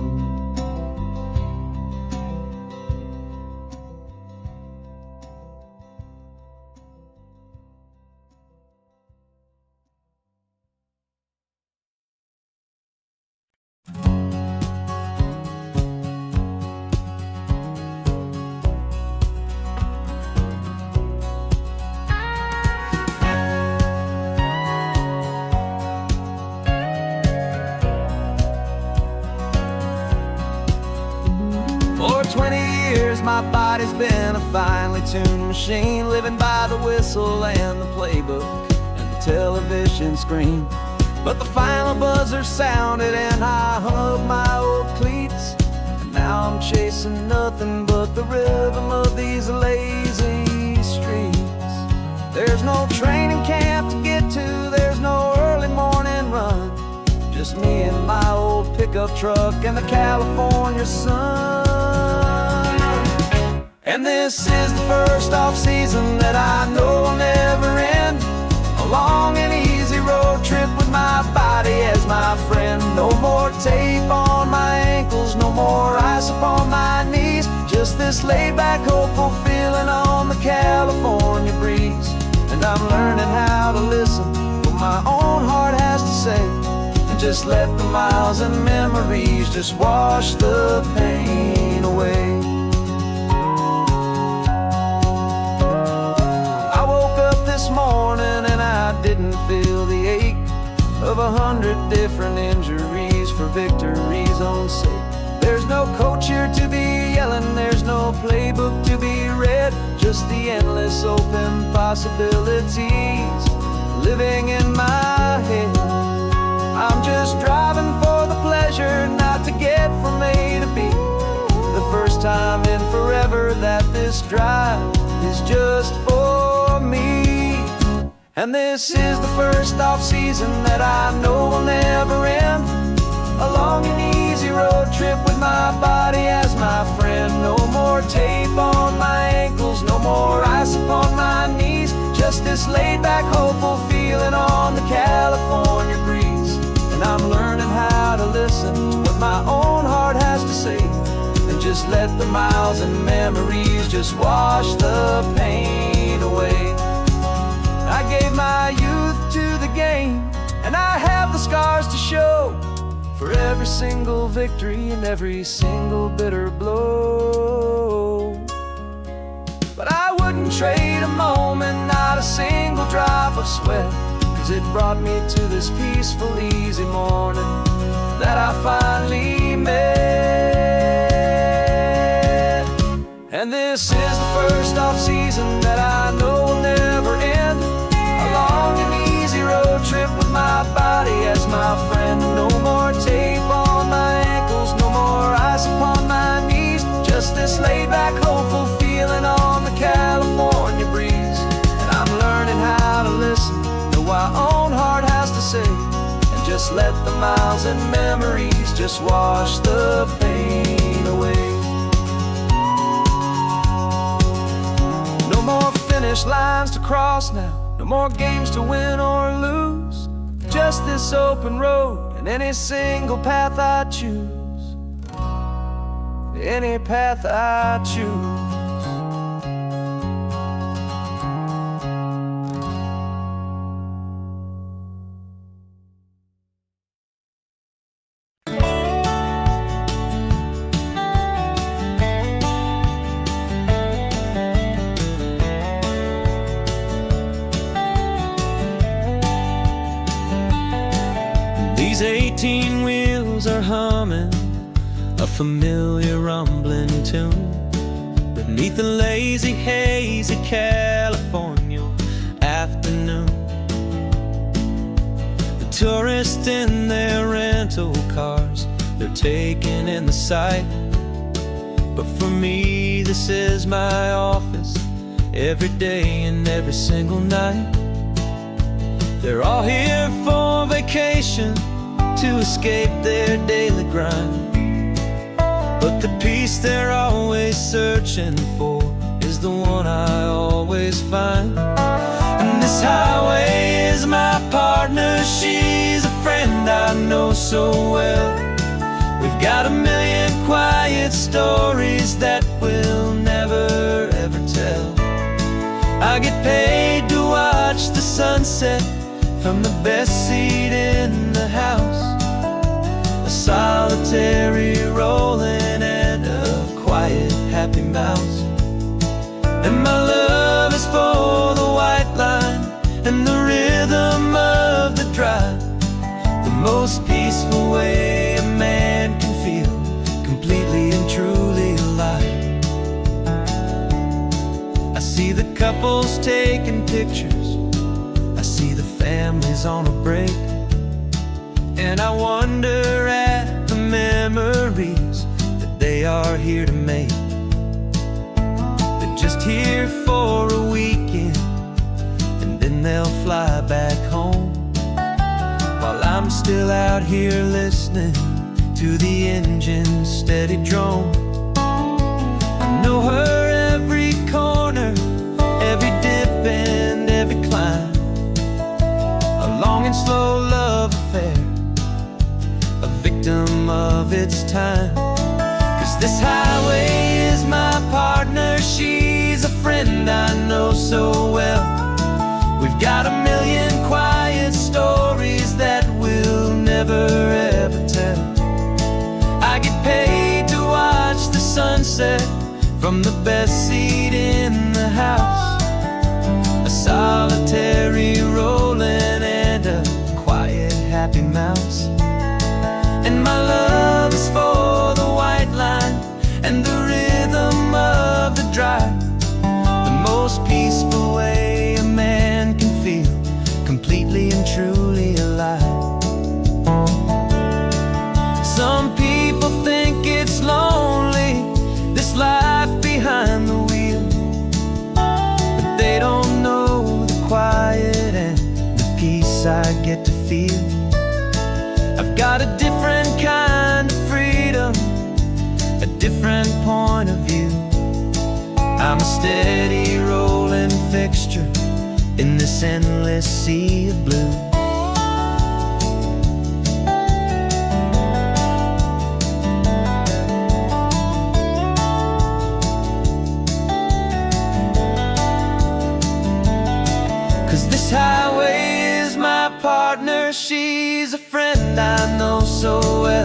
For 20 years my body's been a finely tuned machine, living by the whistle and the playbook and the television screen. But the final buzzer sounded and I hung up my old cleats, and now I'm chasing nothing but the rhythm of these lazy streets. There's no training camp to get to, there's no early morning run, just me and my old pickup truck and the California sun. And this is the first off-season that I know will never end, a long and easy road trip with my body as my friend. No more tape on my ankles, no more ice upon my knees, just this laid-back, hopeful feeling on the California breeze. And I'm learning how to listen to what my own heart has to say, and just let the miles and memories just wash the pain away. I woke up this morning and I didn't feel the ache of 100 different injuries for victory's own sake. There's no coach here to be yelling, there's no playbook to be read, just the endless open possibilities living in my head. I'm just driving for the pleasure, not to get from A to B. The first time in forever that this drive is just for me. And this is the first off-season that I know will never end, a long and easy road trip with my body as my friend. No more tape on my ankles, no more ice upon my knees, just this laid-back, hopeful feeling on the California breeze. And I'm learning how to listen to what my own heart has to say, and just let the miles and memories just wash the pain away. I gave my youth to the game, and I have the scars to show for every single victory and every single bitter blow. But I wouldn't trade a moment, not a single drop of sweat, 'cause it brought me to this peaceful, easy morning that I finally met. And this is the first off-season that I know will never end. A long and easy road trip with my body as my friend. No more tape on my ankles, no more ice upon my knees. Just this laid-back, hopeful feeling on the California breeze. And I'm learning how to listen, know my own heart has to say, and just let the miles and memories just wash the pain away. No more finish lines to cross now, no more games to win or lose. Just this open road and any single path I choose. Any path I choose. These 18 wheels are humming a familiar rumbling tune beneath the lazy, hazy California afternoon. The tourists in their rental cars, they're taking in the sight. But for me, this is my office, every day and every single night. They're all here for vacation, to escape their daily grind. But the peace they're always searching for is the one I always find. And this highway is my partner, she's a friend I know so well. We've got a million quiet stories that we'll never ever tell. I get paid to watch the sunset from the best seat in the house. A solitary rolling and a quiet, happy mouse. And my love is for the white line and the rhythm of the drive. The most peaceful way a man can feel completely and truly alive. I see the couples taking pictures, I see the families on a break, and I wonder at the memories that they are here to make. They're just here for a weekend, and then they'll fly back home, while I'm still out here listening to the engine's steady drone. I know her every corner, every dip and every climb. A long and slow love affair, a victim of its time. 'Cause this highway is my partner, she's a friend I know so well. We've got a million quiet stories that we'll never ever tell. I get paid to watch the sunset from the best seat in the house. A solitary rolling and a quiet, happy mouse. And my love is for the white line and the rhythm of the drive. The most peaceful way a man can feel completely and truly alive. Some people think it's lonely, this life behind the wheel, but they don't know the quiet and the peace I get to feel. I've got a different kind of freedom, a different point of view. I'm a steady rolling fixture in this endless sea of blue. 'Cause this highway is my partner, she's a friend I know so well.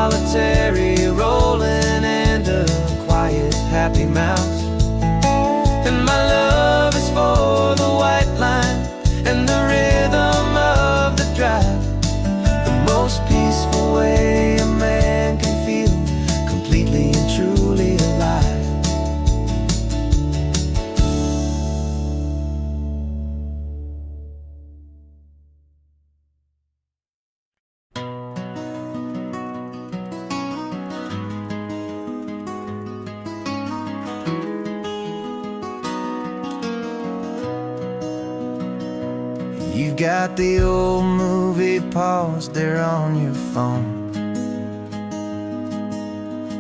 solitary rolling and a quiet, happy mouse. And my love is for the white line and the rhythm of the drive. The most peaceful way a man can feel completely and truly alive. You've got the old movie paused there on your phone,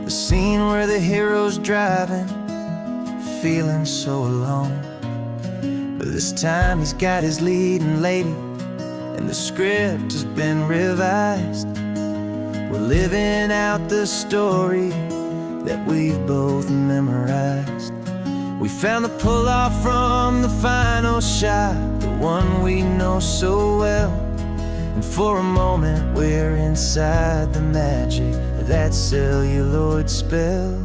the scene where the hero's driving, feeling so alone. But this time he's got his leading lady, and the script has been revised. We're living out the story that we've both memorized. We found the pull-off from the final shot, the one we know so well. And for a moment we're inside the magic of that celluloid spell.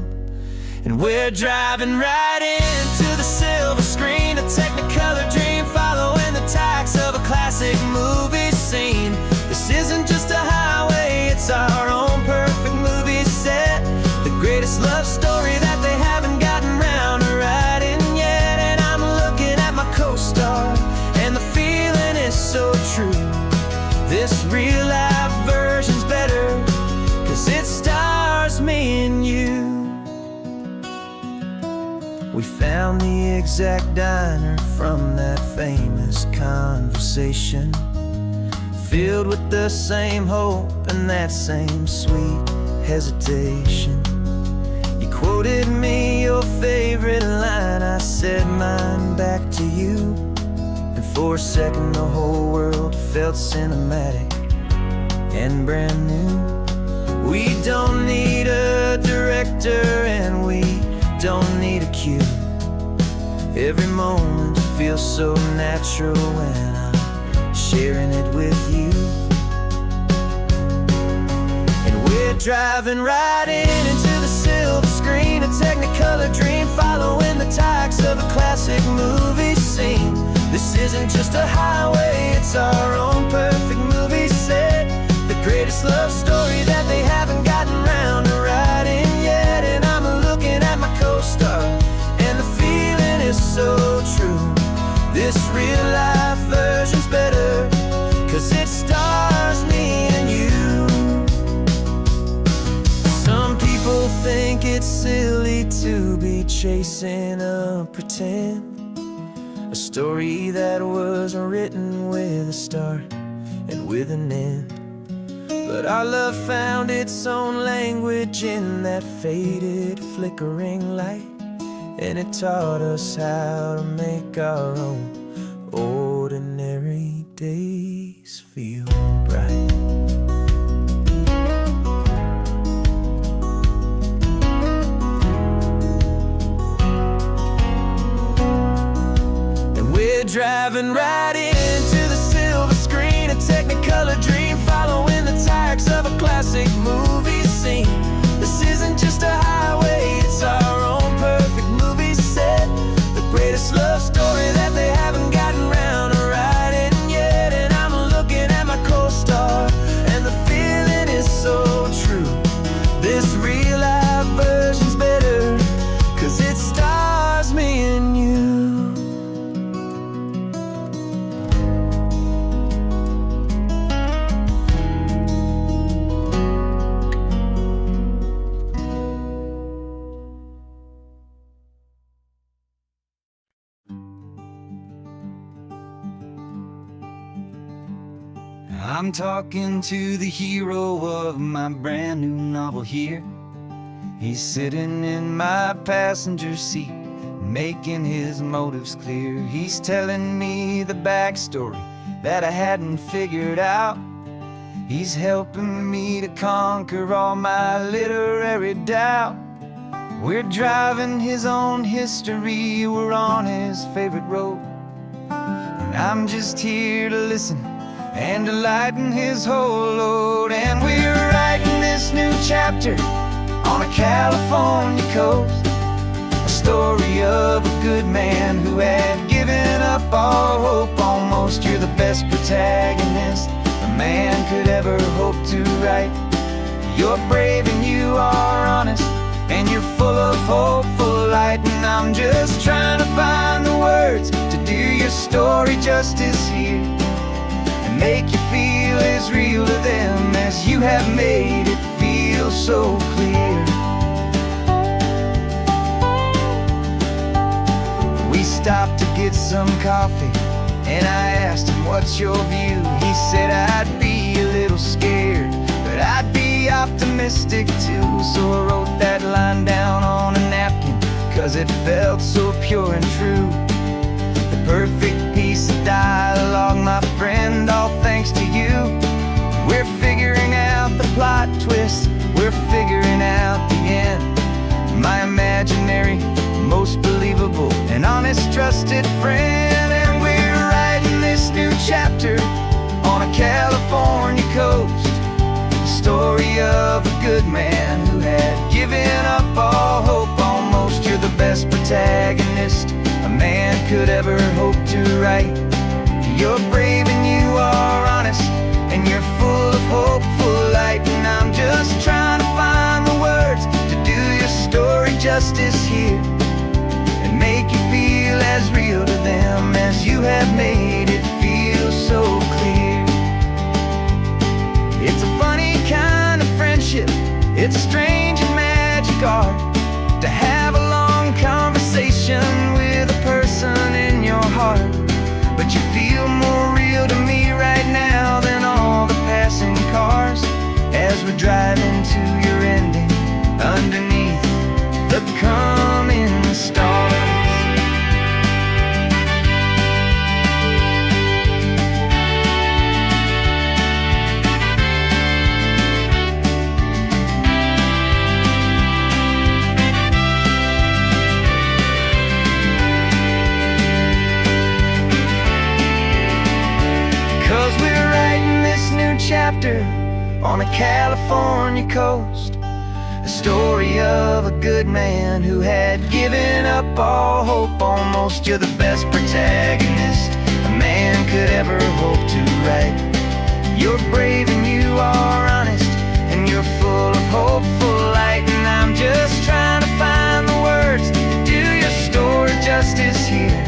And we're driving right into the silver screen, a Technicolor dream, following the tacks of a classic movie scene. This isn't just a highway, it's our own perfect movie set, the greatest love story that they haven't gotten round to writing yet. And I'm looking at my co-star, and the feeling is so true. This real life version's better, 'cause it stars me and you. We found the exact diner from that famous conversation, filled with the same hope and that same sweet hesitation. You quoted me your favorite line, I said mine back to you. And for a second the whole world felt cinematic and brand new. We don't need a director and we don't need a cue. Every moment feels so natural when I'm sharing it with you. And we're driving right into the silver screen, a Technicolor dream, following the tacks of a classic movie scene. This isn't just a highway, it's our own perfect movie set, the greatest love story that they haven't gotten round to writing yet. And I'm looking at my co-star, and the feeling is so true. This real life version's better, 'cause it stars me and you. Some people think it's silly to be chasing a pretend, a story that was written with a start and with an end. But our love found its own language in that faded, flickering light, and it taught us how to make our own ordinary days feel bright. And we're driving right into the silver screen, a Technicolor dream, following the tacks of a classic movie scene. This isn't just a highway, it's our own perfect movie set, the greatest love story that they haven't gotten round to writing yet. And I'm looking at my co-star, and the feeling is so true. This real life version's better, 'cause it stars me and you. I'm talking to the hero of my brand new novel here. He's sitting in my passenger seat, making his motives clear. He's telling me the backstory that I hadn't figured out. He's helping me to conquer all my literary doubt. We're driving his own history, we're on his favorite road, and I'm just here to listen and to lighten his whole load. And we're writing this this new chapter on a California coast. A story of a good man who had given up all hope almost. You're the best protagonist a man could ever hope to write. You're brave and you are honest, and you're full of hopeful light. And I'm just trying to find the words to do your story justice here, and make you feel as real to them as you have made it feel so clear. We stopped to get some coffee, and I asked him, what's your view? He said, I'd be a little scared, but I'd be optimistic too. So I wrote that line down on a napkin, 'cause it felt so pure and true. The perfect piece of dialogue, my friend, all thanks to you. We're figuring out the plot twist, we're figuring out the end. My imaginary, most believable and honest trusted friend. And we're writing this new chapter on a California coast. The story of a good man who had given up all hope almost. You're the best protagonist a man could ever hope to write. You're brave and you are honest, and you're full of hopeful light. And I'm just trying to find the words to do your story justice here, and make you feel as real to them as you have made it feel so clear. It's a funny kind of friendship, it's strange and magic art to have a long conversation with a person in your heart. But you feel more real to me right now than all the passing cars, as we're driving to your ending underneath the coming stars. 'Cause we're writing this new chapter on a California coast. A story of a good man who had given up all hope almost. You're the best protagonist a man could ever hope to write. You're brave and you are honest, and you're full of hopeful light. And I'm just trying to find the words to do your story justice here,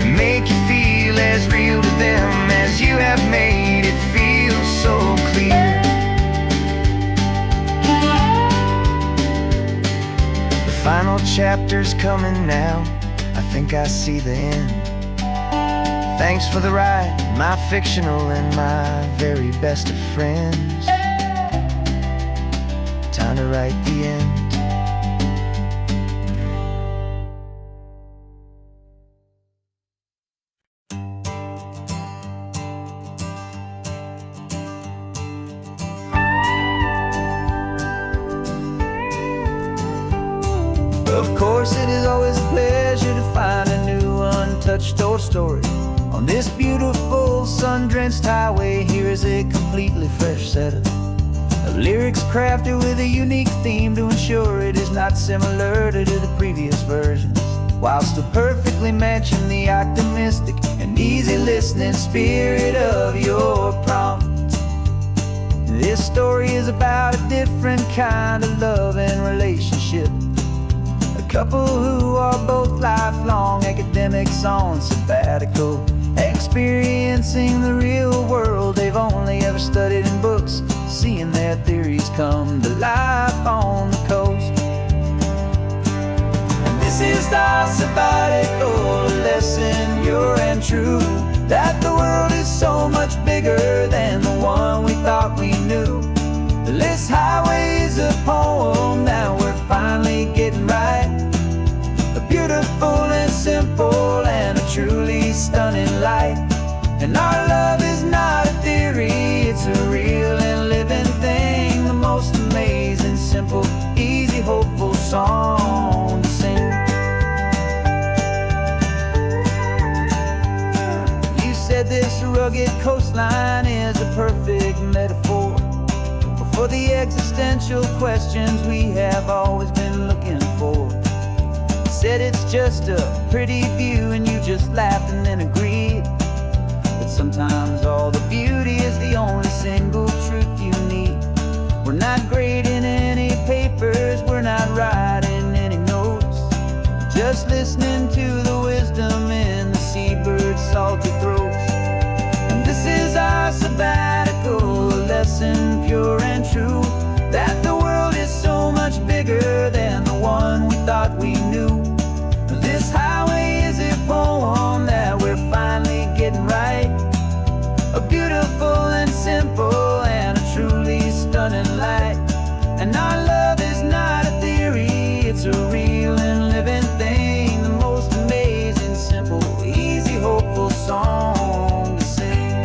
and make you feel as real to them as you have made it feel so clear. The final chapter's coming now, I think I see the end. Thanks for the ride, my fictional and my very best of friends. Time to write the end. Of course, it is always a pleasure to find a new untouched old story. On this beautiful sun-drenched highway, here is a completely fresh set of lyrics crafted with a unique theme to ensure it is not similar to the previous versions, while still perfectly matching the optimistic and easy listening spirit of your prompt. This story is about a different kind of love and relationship. A couple who are both lifelong academics on sabbatical, experiencing the real world they've only ever studied in books, seeing their theories come to life on the coast. And this is our sabbatical lesson, pure and true, that the world is so much bigger than the one we thought we knew. This highway is a poem, now we're finally getting right. A beautiful and simple and a truly stunning light. And our love is not a theory, it's a real and living thing. The most amazing, simple, easy, hopeful song to sing. You said this rugged coastline is a perfect metaphor for the existential questions we have always been looking for. Said it's just a pretty view and you just laughed and then agreed. But sometimes all the beauty is the only single truth you need. We're not grading any papers, we're not writing any notes, just listening to the wisdom in the seabird's salty throats. And this is our sabbatical, a lesson pure and true, that the world is so much bigger than the one we thought we knew. This highway is a poem that we're finally getting right, a beautiful and simple and a truly stunning light. And our love is not a theory, it's a real and living thing, the most amazing, simple, easy, hopeful song to sing.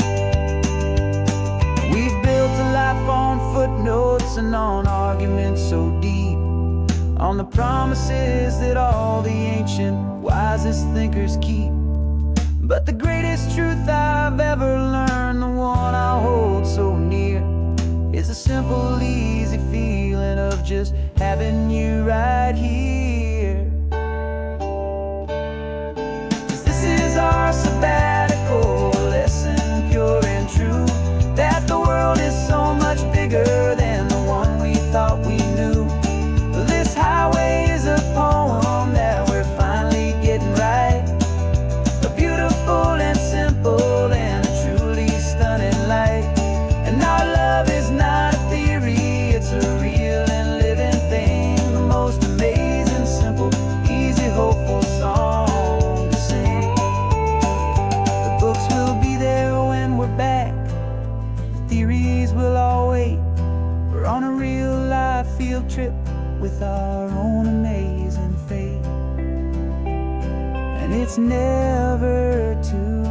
We've built a life on footnotes and on arguments so deep, on the promises that all the ancient, wisest thinkers keep. But the greatest truth I've ever learned, the one I hold so near, is a simple, easy feeling of just having you right here. 'Cause this is our sabbatical, lesson pure and true, that the world is so much bigger than the one we thought we knew. This highway is a poem that we're finally getting right, a beautiful and simple and a truly stunning light. And our love is not a theory, it's a real and living thing, the most amazing, simple, easy, hopeful song to sing. The books will be there when we're back, the theories will all wait. We're on a real life field trip with our own amazing fate, and it's never too